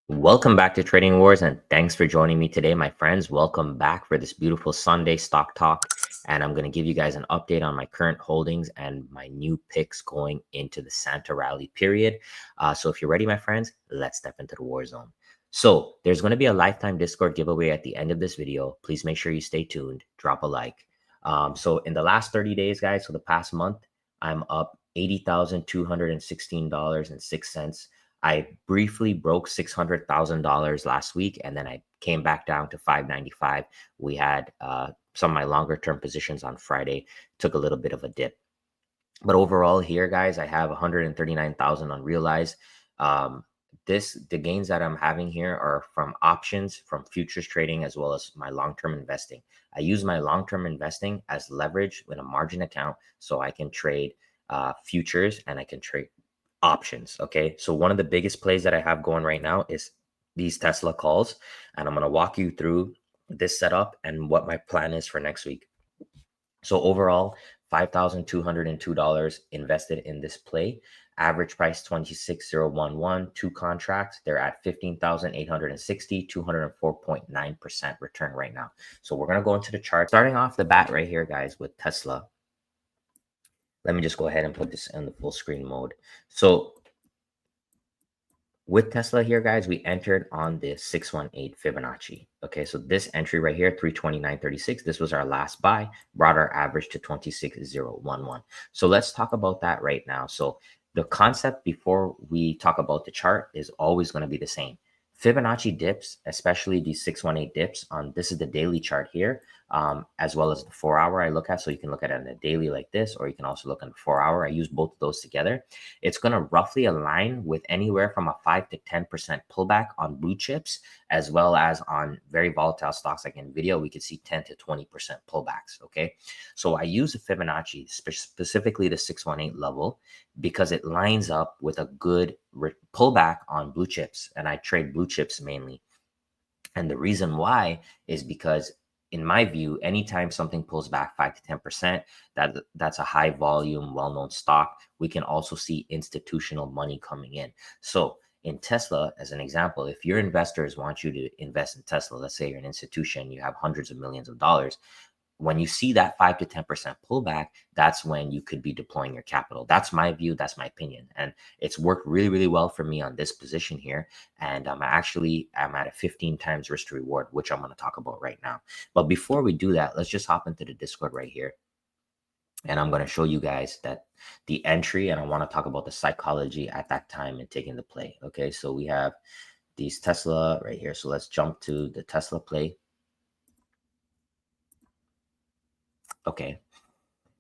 Welcome back to Trading Wars, and thanks for joining me today, my friends. Welcome back for this beautiful Sunday stock talk. And I'm going to give you guys an update on my current holdings and my new picks going into the Santa rally period. So if you're ready, my friends, let's step into the war zone. So there's going to be a lifetime Discord giveaway at the end of this video. Please make sure you stay tuned, drop a like. So in the last 30 days, guys, so the past month, I'm up $80,216.06. I briefly broke $600,000 last week, and then I came back down to 595. We had some of my longer term positions on Friday, took a little bit of a dip. But overall here, guys, I have 139,000 unrealized. The gains that I'm having here are from options, from futures trading, as well as my long-term investing. I use my long-term investing as leverage with a margin account so I can trade futures and I can trade options. Okay, so one of the biggest plays that I have going right now is these Tesla calls, and I'm going to walk you through this setup and what my plan is for next week. So overall, $5,202 invested in this play. Average price 26,011. Two contracts, they're at 15,860, 204.9% return right now. So we're going to go into the chart. Starting off the bat right here, guys, with Tesla. Let me just go ahead and put this in the full screen mode. So with Tesla here, guys, we entered on the 618 Fibonacci. Okay, so this entry right here, 329.36, this was our last buy, brought our average to 26,011. So let's talk about that right now. So the concept before we talk about the chart is always going to be the same. Fibonacci dips, especially these 618 dips on, this is the daily chart here, as well as the 4-hour I look at. So you can look at it on a daily like this, or you can also look at the 4-hour. I use both of those together. It's going to roughly align with anywhere from a 5 to 10% pullback on blue chips, as well as on very volatile stocks like Nvidia. We could see 10 to 20% pullbacks. Okay, so I use the Fibonacci, specifically the 618 level, because it lines up with a good pullback on blue chips, and I trade blue chips mainly. And the reason why is because, in my view, anytime something pulls back 5 to 10%, that's a high volume, well-known stock. We can also see institutional money coming in. So in Tesla, as an example, if your investors want you to invest in Tesla, let's say you're an institution, you have hundreds of millions of dollars. When you see that 5 to 10% pullback, that's when you could be deploying your capital. That's my view. That's my opinion. And it's worked really, really well for me on this position here. And I'm at a 15 times risk to reward, which I'm going to talk about right now. But before we do that, let's just hop into the Discord right here. And I'm going to show you guys that the entry, and I want to talk about the psychology at that time and taking the play. Okay, so we have these Tesla right here. So let's jump to the Tesla play. Okay,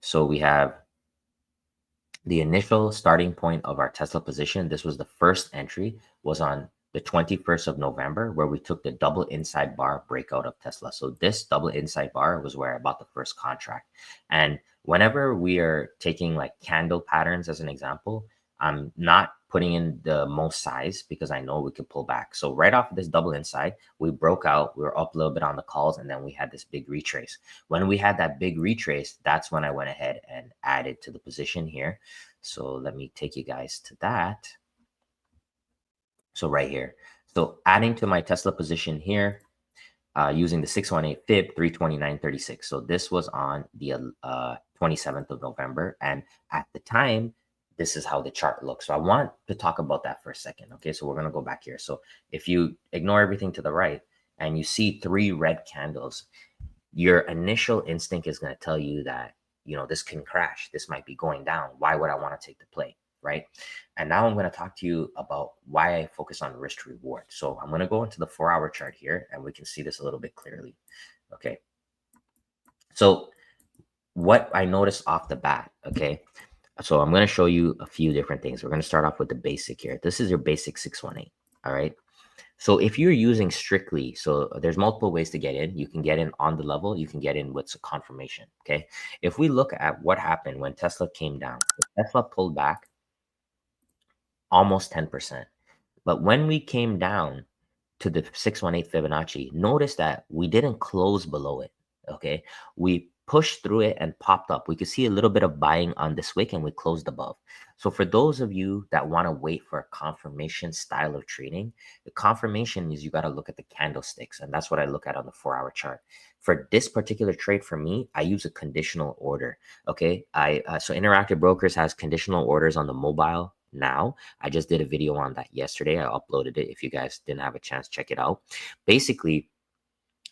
so we have the initial starting point of our Tesla position. This was the first entry, was on the 21st of November, where we took the double inside bar breakout of Tesla. So this double inside bar was where I bought the first contract. And whenever we are taking like candle patterns as an example, I'm not putting in the most size because I know we could pull back. So right off of this double inside, we broke out, we were up a little bit on the calls, and then we had this big retrace. When we had that big retrace, that's when I went ahead and added to the position here. So let me take you guys to that. So right here, so adding to my Tesla position here, using the 618 fib 329.36. So this was on the 27th of November. And at the time, this is how the chart looks. So I want to talk about that for a second. Okay, so we're going to go back here. So if you ignore everything to the right and you see 3 red candles, your initial instinct is going to tell you that, you know, this can crash. This might be going down. Why would I want to take the play? Right? And now I'm going to talk to you about why I focus on risk to reward. So I'm going to go into the 4-hour chart here and we can see this a little bit clearly. Okay. So what I noticed off the bat, okay. So I'm going to show you a few different things. We're going to start off with the basic here. This is your basic 618. All right. So if you're using strictly, so there's multiple ways to get in. You can get in on the level. You can get in with confirmation. Okay. If we look at what happened when Tesla came down, Tesla pulled back almost 10%. But when we came down to the 618 Fibonacci, notice that we didn't close below it. Okay. We pushed through it and popped up. We could see a little bit of buying on this wick and we closed above. So for those of you that want to wait for a confirmation style of trading, the confirmation is you got to look at the candlesticks, and that's what I look at on the 4-hour chart. For this particular trade, for me, I use a conditional order. Okay, so Interactive Brokers has conditional orders on the mobile now. I just did a video on that yesterday. I uploaded it. If you guys didn't have a chance, check it out. Basically,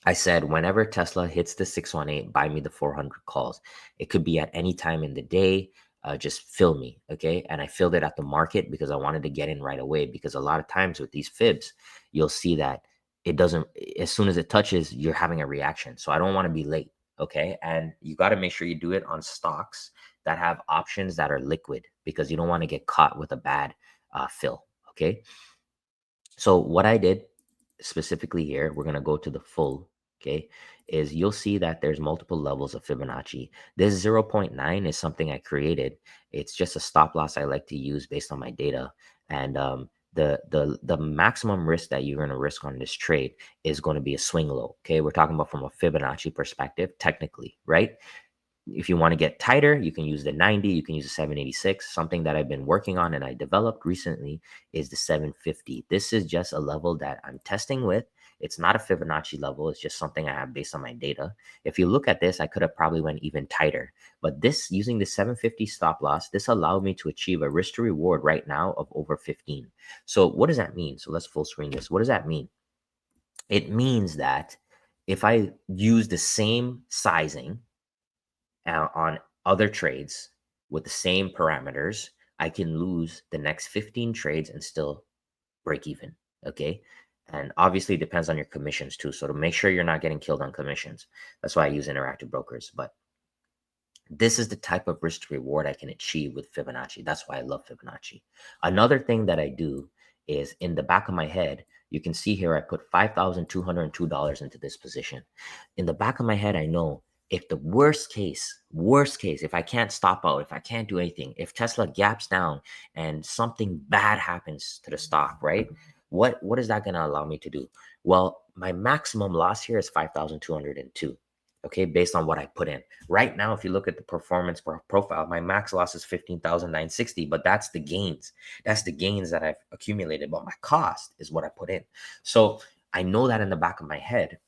I said, whenever Tesla hits the 618, buy me the 400 calls. It could be at any time in the day. Just fill me, okay? And I filled it at the market because I wanted to get in right away, because a lot of times with these fibs, you'll see that it doesn't, as soon as it touches, you're having a reaction. So I don't want to be late, okay? And you got to make sure you do it on stocks that have options that are liquid, because you don't want to get caught with a bad fill, okay? So what I did specifically here, we're going to go to the full, okay, is you'll see that there's multiple levels of Fibonacci. This 0.9 is something I created. It's just a stop loss I like to use based on my data. And the maximum risk that you're going to risk on this trade is going to be a swing low. Okay, we're talking about from a Fibonacci perspective, technically, right? If you want to get tighter, you can use the 90, you can use the 786. Something that I've been working on and I developed recently is the 750. This is just a level that I'm testing with. It's not a Fibonacci level. It's just something I have based on my data. If you look at this, I could have probably went even tighter. But this, using the 750 stop loss, this allowed me to achieve a risk to reward right now of over 15. So what does that mean? So let's full screen this. What does that mean? It means that if I use the same sizing on other trades with the same parameters, I can lose the next 15 trades and still break even. Okay. And obviously it depends on your commissions too. So to make sure you're not getting killed on commissions, that's why I use Interactive Brokers. But this is the type of risk to reward I can achieve with Fibonacci. That's why I love Fibonacci. Another thing that I do is, in the back of my head, you can see here I put $5,202 into this position. In the back of my head, I know if the worst case, if I can't stop out, if I can't do anything, if Tesla gaps down and something bad happens to the stock, right? What is that going to allow me to do? Well, my maximum loss here is 5,202. Okay, based on what I put in. Right now, if you look at the performance profile, my max loss is 15,960, but that's the gains. That's the gains that I've accumulated, but my cost is what I put in. So I know that in the back of my head,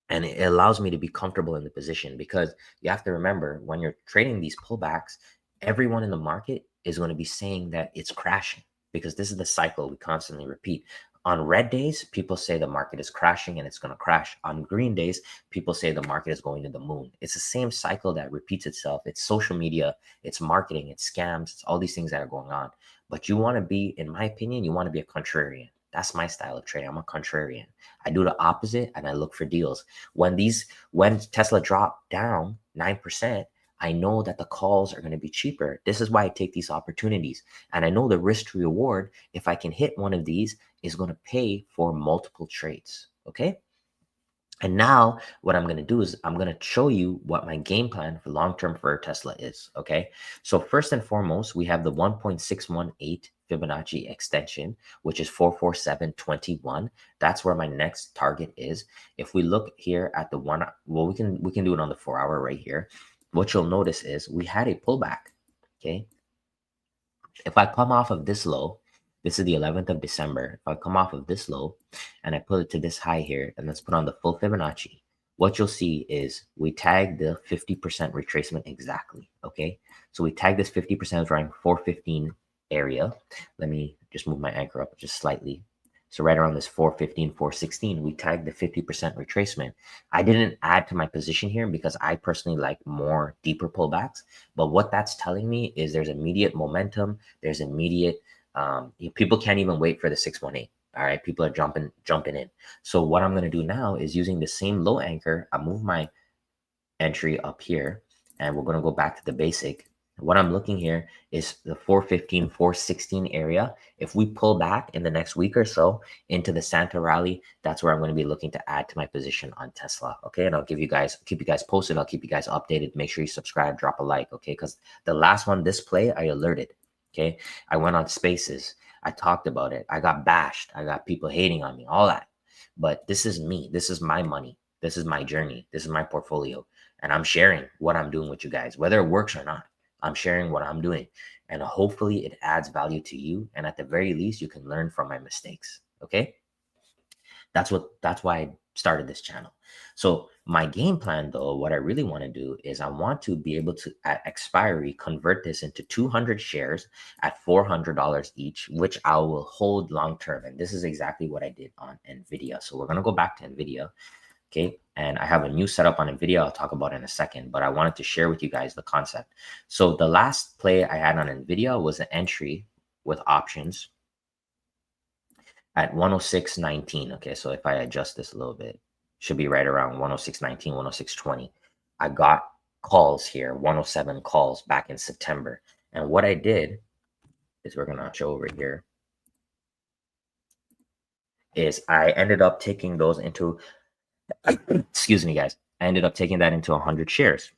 and it allows me to be comfortable in the position, because you have to remember, when you're trading these pullbacks, everyone in the market is going to be saying that it's crashing, because this is the cycle we constantly repeat. On red days, people say the market is crashing and it's going to crash. On green days, people say the market is going to the moon. It's the same cycle that repeats itself. It's social media, it's marketing, it's scams, it's all these things that are going on. But you want to be, in my opinion, you want to be a contrarian. That's my style of trading. I'm a contrarian. I do the opposite and I look for deals. When Tesla dropped down 9%, I know that the calls are going to be cheaper. This is why I take these opportunities. And I know the risk to reward, if I can hit one of these, is going to pay for multiple trades. Okay. And now what I'm going to do is I'm going to show you what my game plan for long-term for Tesla is. Okay. So first and foremost, we have the 1.618 Fibonacci extension, which is 44721. That's where my next target is. If we look here at the one, well, we can do it on the 4-hour right here. What you'll notice is we had a pullback. Okay. If I come off of this low, this is the 11th of December. If I come off of this low and I put it to this high here, and let's put on the full Fibonacci, what you'll see is we tag the 50% retracement exactly. Okay. So we tag this 50% around 415 area. Let me just move my anchor up just slightly. So right around this 415, 416, we tagged the 50% retracement. I didn't add to my position here because I personally like more deeper pullbacks. But what that's telling me is there's immediate momentum. There's immediate, people can't even wait for the 618. All right, people are jumping in. So what I'm going to do now is, using the same low anchor, I move my entry up here, and we're going to go back to the basic. What I'm looking here is the 415, 416 area. If we pull back in the next week or so into the Santa rally, that's where I'm going to be looking to add to my position on Tesla. Okay. And I'll keep you guys posted. I'll keep you guys updated. Make sure you subscribe, drop a like. Okay. Because the last one, this play, I alerted. Okay. I went on Spaces. I talked about it. I got bashed. I got people hating on me, all that. But this is me. This is my money. This is my journey. This is my portfolio. and I'm sharing what I'm doing with you guys, whether it works or not. I'm sharing what I'm doing, and hopefully it adds value to you. And at the very least, you can learn from my mistakes. Okay. That's why I started this channel. So my game plan though, what I really want to do is I want to be able to at expiry convert this into 200 shares at $400 each, which I will hold long term. And this is exactly what I did on Nvidia. So we're going to go back to Nvidia. Okay. And I have a new setup on Nvidia I'll talk about in a second, but I wanted to share with you guys the concept. So the last play I had on Nvidia was an entry with options at 106.19. Okay, so if I adjust this a little bit, should be right around 106.19, 106.20. I got calls here, 107 calls back in September. And what I did is we're going to show over here is I ended up taking those into, excuse me, guys. I ended up taking that into 100 shares.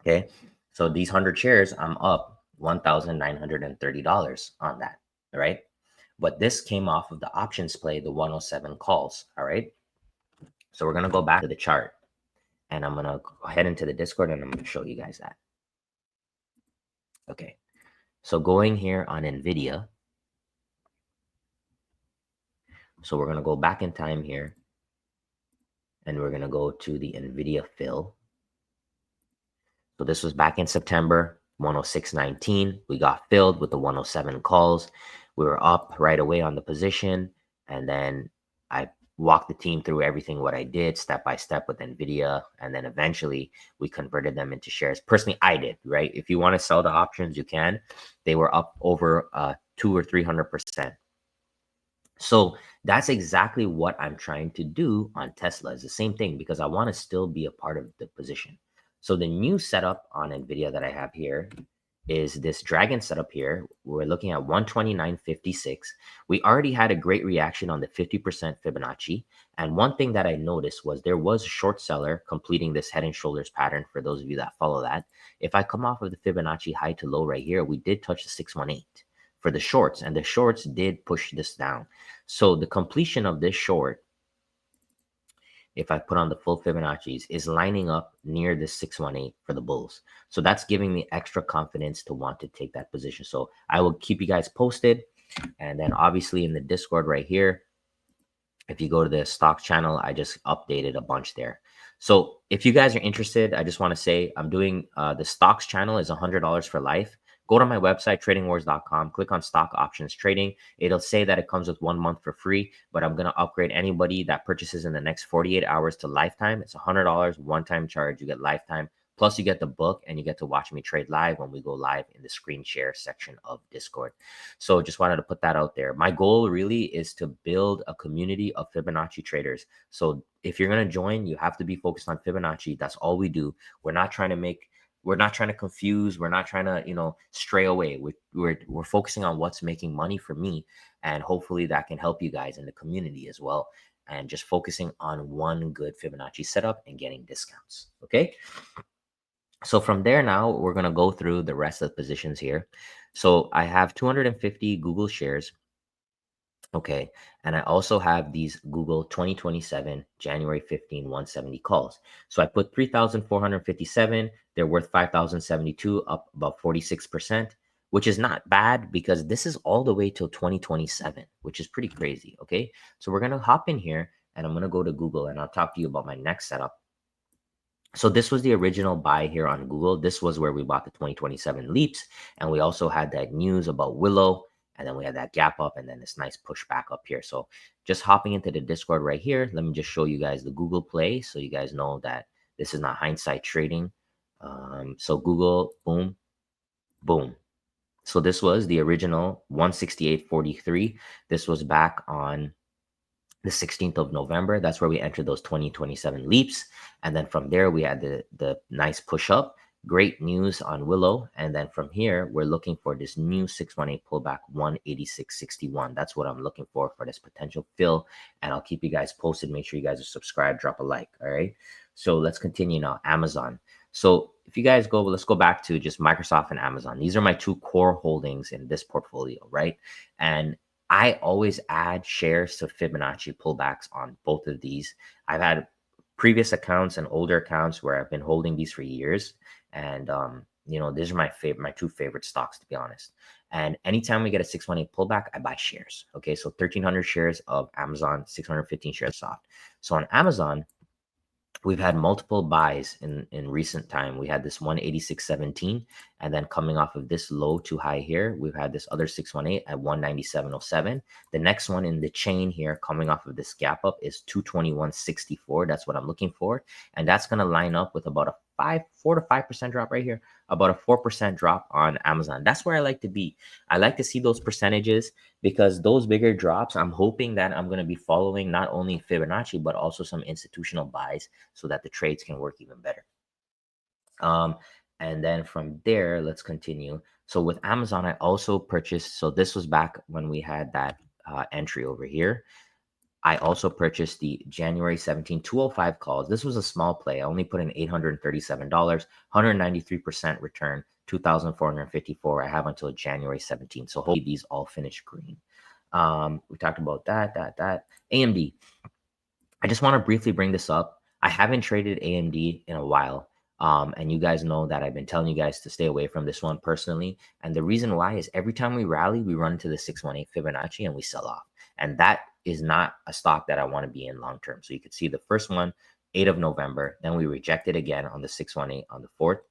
Okay, so these 100 shares, I'm up $1,930 on that, right? But this came off of the options play, the 107 calls, all right? So we're going to go back to the chart, and I'm going to go head into the Discord, and I'm going to show you guys that. Okay, so going here on NVIDIA. So we're going to go back in time here, and we're going to go to the NVIDIA fill. So this was back in September, 106.19. We got filled with the 107 calls. We were up right away on the position, and then I walked the team through everything what I did step by step with Nvidia, and then eventually we converted them into shares. Personally, I did, right? If you want to sell the options, you can. They were up over 200 or 300%. So that's exactly what I'm trying to do on Tesla. It's the same thing because I want to still be a part of the position. So the new setup on Nvidia that I have here is this dragon setup here. We're looking at 129.56. We already had a great reaction on the 50% Fibonacci. And one thing that I noticed was there was a short seller completing this head and shoulders pattern for those of you that follow that. If I come off of the Fibonacci high to low right here, we did touch the 618 for the shorts, and the shorts did push this down. So the completion of this short, if I put on the full Fibonacci's, is lining up near the 618 for the bulls. So that's giving me extra confidence to want to take that position. So I will keep you guys posted. And then obviously in the Discord right here, if you go to the stocks channel, I just updated a bunch there. So if you guys are interested, I just want to say I'm doing the stocks channel is $100 for life. Go to my website, tradingwars.com, click on stock options trading. It'll say that it comes with 1 month for free, but I'm going to upgrade anybody that purchases in the next 48 hours to lifetime. It's $100 one-time charge. You get lifetime. Plus, you get the book and you get to watch me trade live when we go live in the screen share section of Discord. So just wanted to put that out there. My goal really is to build a community of Fibonacci traders. So if you're going to join, you have to be focused on Fibonacci. That's all we do. We're not trying to confuse. We're not trying to, stray away. We're focusing on what's making money for me. And hopefully that can help you guys in the community as well. And just focusing on one good Fibonacci setup and getting discounts. Okay. So from there now, we're going to go through the rest of the positions here. So I have 250 Google shares. Okay. And I also have these Google 2027, January 15, 170 calls. So I put 3,457. They're worth 5,072, up about 46%, which is not bad because this is all the way till 2027, which is pretty crazy. Okay. So we're going to hop in here and I'm going to go to Google and I'll talk to you about my next setup. So this was the original buy here on Google. This was where we bought the 2027 leaps. And we also had that news about Willow. And then we had that gap up and then this nice push back up here. So just hopping into the Discord right here, let me just show you guys the Google play. So you guys know that this is not hindsight trading. So Google, boom, boom. So this was the original 168.43. This was back on the 16th of November. That's where we entered those 2027 leaps. And then from there, we had the nice push up. Great news on Willow. And then from here, we're looking for this new 618 pullback, 186.61. That's what I'm looking for this potential fill. And I'll keep you guys posted. Make sure you guys are subscribed, drop a like. All right. So let's continue now. Amazon. So if you guys go, let's go back to just Microsoft and Amazon. These are my two core holdings in this portfolio, right? And I always add shares to Fibonacci pullbacks on both of these. I've had previous accounts and older accounts where I've been holding these for years. And, these are my two favorite stocks, to be honest. And anytime we get a 618 pullback, I buy shares. Okay. So 1,300 shares of Amazon, 615 shares of stock. So on Amazon, we've had multiple buys in recent time. We had this 186.17, and then coming off of this low to high here, we've had this other 618 at 197.07. The next one in the chain here coming off of this gap up is 221.64. That's what I'm looking for, and that's going to line up with about a 4 to 5% drop right here, about a 4% drop on Amazon. That's where I like to be. I like to see those percentages, because those bigger drops, I'm hoping that I'm going to be following not only Fibonacci, but also some institutional buys so that the trades can work even better. And then from there, let's continue. So with Amazon, I also purchased, so this was back when we had that entry over here. I also purchased the January 17, 205 calls. This was a small play. I only put in $837, 193% return, 2,454. I have until January 17. So hopefully these all finish green. We talked about that. AMD. I just want to briefly bring this up. I haven't traded AMD in a while. And you guys know that I've been telling you guys to stay away from this one personally. And the reason why is every time we rally, we run into the 618 Fibonacci and we sell off. And that is not a stock that I want to be in long term. So you could see the first one, 8th of November. Then we rejected again on the 618 on the 4th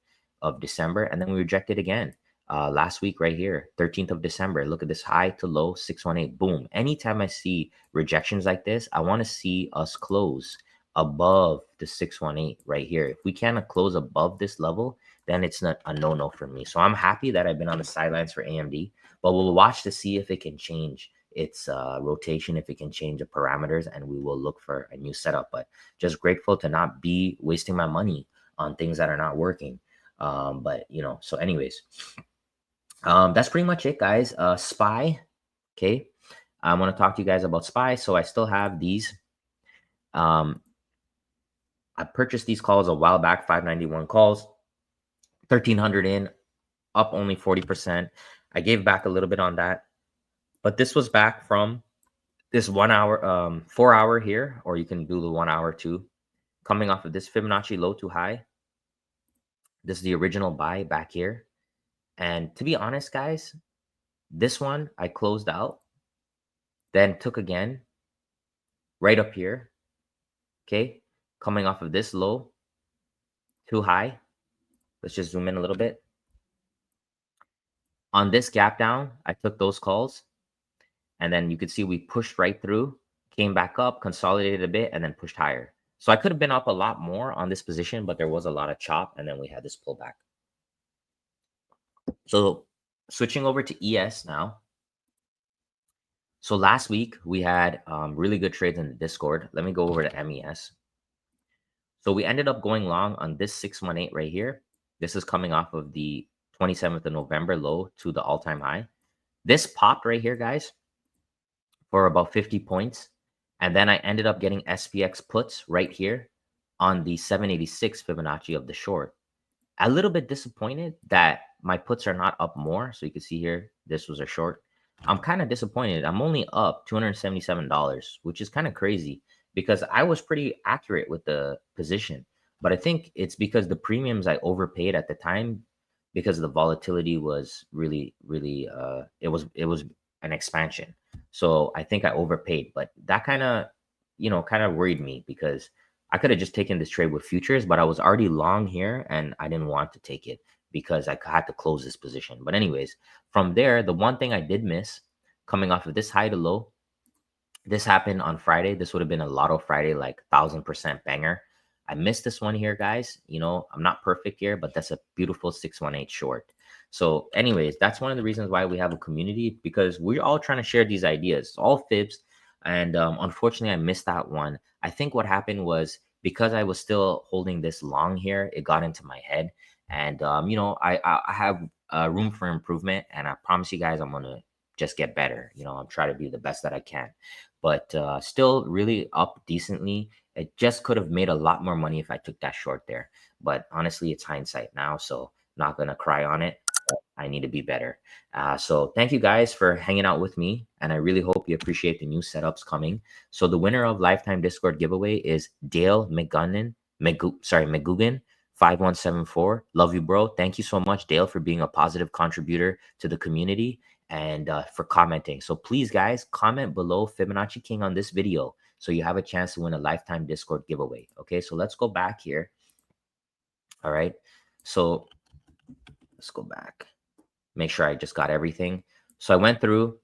of December. And then we rejected again last week right here, 13th of December. Look at this high to low, 618. Boom. Anytime I see rejections like this, I want to see us close above the 618 right here. If we cannot close above this level, then it's not a no-no for me. So I'm happy that I've been on the sidelines for AMD, but we'll watch to see if it can change its rotation, if it can change the parameters, and we will look for a new setup. But just grateful to not be wasting my money on things that are not working. So anyways, that's pretty much it, guys. SPY. Okay. I want to talk to you guys about SPY. So I still have these. I purchased these calls a while back, 591 calls, 1,300 in, up only 40%. I gave back a little bit on that, but this was back from this 1 hour, 4 hour here, or you can do the 1 hour too, coming off of this Fibonacci low to high. This is the original buy back here. And to be honest, guys, this one I closed out, then took again right up here. Okay. Coming off of this low to high. Let's just zoom in a little bit. On this gap down, I took those calls, and then you could see we pushed right through, came back up, consolidated a bit, and then pushed higher. So I could have been up a lot more on this position, but there was a lot of chop, and then we had this pullback. So switching over to ES now. So last week we had really good trades in the Discord. Let me go over to MES. So we ended up going long on this 618 right here. This is coming off of the 27th of November low to the all-time high. This popped right here, guys, for about 50 points. And then I ended up getting SPX puts right here on the 786 Fibonacci of the short. A little bit disappointed that my puts are not up more. So you can see here, this was a short. I'm kind of disappointed. I'm only up $277, which is kind of crazy because I was pretty accurate with the position. But I think it's because the premiums I overpaid at the time, because the volatility was really, it was an expansion. So I think I overpaid, but that kind of worried me because I could have just taken this trade with futures, but I was already long here and I didn't want to take it because I had to close this position. But anyways, from there, the one thing I did miss coming off of this high to low, this happened on Friday. This would have been a Lotto Friday, like 1,000% banger. I missed this one here, guys. I'm not perfect here, but that's a beautiful 618 short. So anyways, that's one of the reasons why we have a community, because we're all trying to share these ideas. It's all fibs. And unfortunately, I missed that one. I think what happened was because I was still holding this long here, it got into my head. And, I have room for improvement. And I promise you guys, I'm going to just get better. I'm trying to be the best that I can. But still really up decently. It just could have made a lot more money if I took that short there. But honestly, it's hindsight now. So not going to cry on it. I need to be better. So thank you guys for hanging out with me, and I really hope you appreciate the new setups coming. So the winner of lifetime Discord giveaway is Dale McGugan 5174. Love you, bro. Thank you so much, Dale, for being a positive contributor to the community and for commenting. So please, guys, comment below Fibonacci King on this video so you have a chance to win a lifetime Discord giveaway. Okay, so let's go back here. All right, so let's go back. Make sure I just got everything. So I went through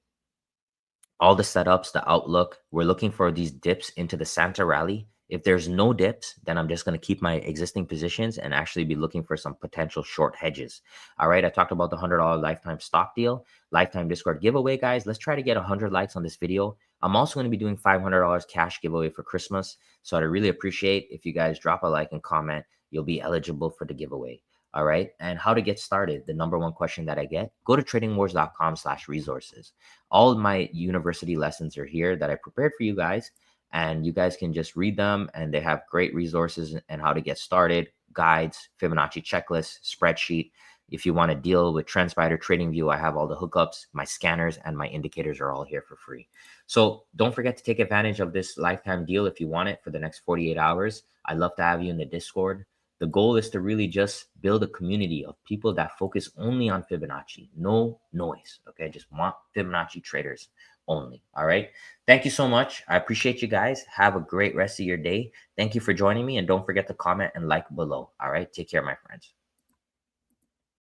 all the setups, the outlook. We're looking for these dips into the Santa rally. If there's no dips, then I'm just going to keep my existing positions and actually be looking for some potential short hedges. All right, I talked about the $100 lifetime stock deal, lifetime Discord giveaway, guys. Let's try to get 100 likes on this video. I'm also going to be doing $500 cash giveaway for Christmas. So I'd really appreciate if you guys drop a like and comment. You'll be eligible for the giveaway. All right. And how to get started. The number one question that I get, go to tradingwars.com/resources. All of my university lessons are here that I prepared for you guys, and you guys can just read them, and they have great resources and how to get started, guides, Fibonacci checklist, spreadsheet. If you want to deal with Trendspider, Tradingview, I have all the hookups, my scanners, and my indicators are all here for free. So don't forget to take advantage of this lifetime deal if you want it for the next 48 hours. I'd love to have you in the Discord. The goal is to really just build a community of people that focus only on Fibonacci, no noise. Okay, just want Fibonacci traders only. All right. Thank you so much. I appreciate you guys. Have a great rest of your day. Thank you for joining me, and don't forget to comment and like below. All right. Take care, my friends.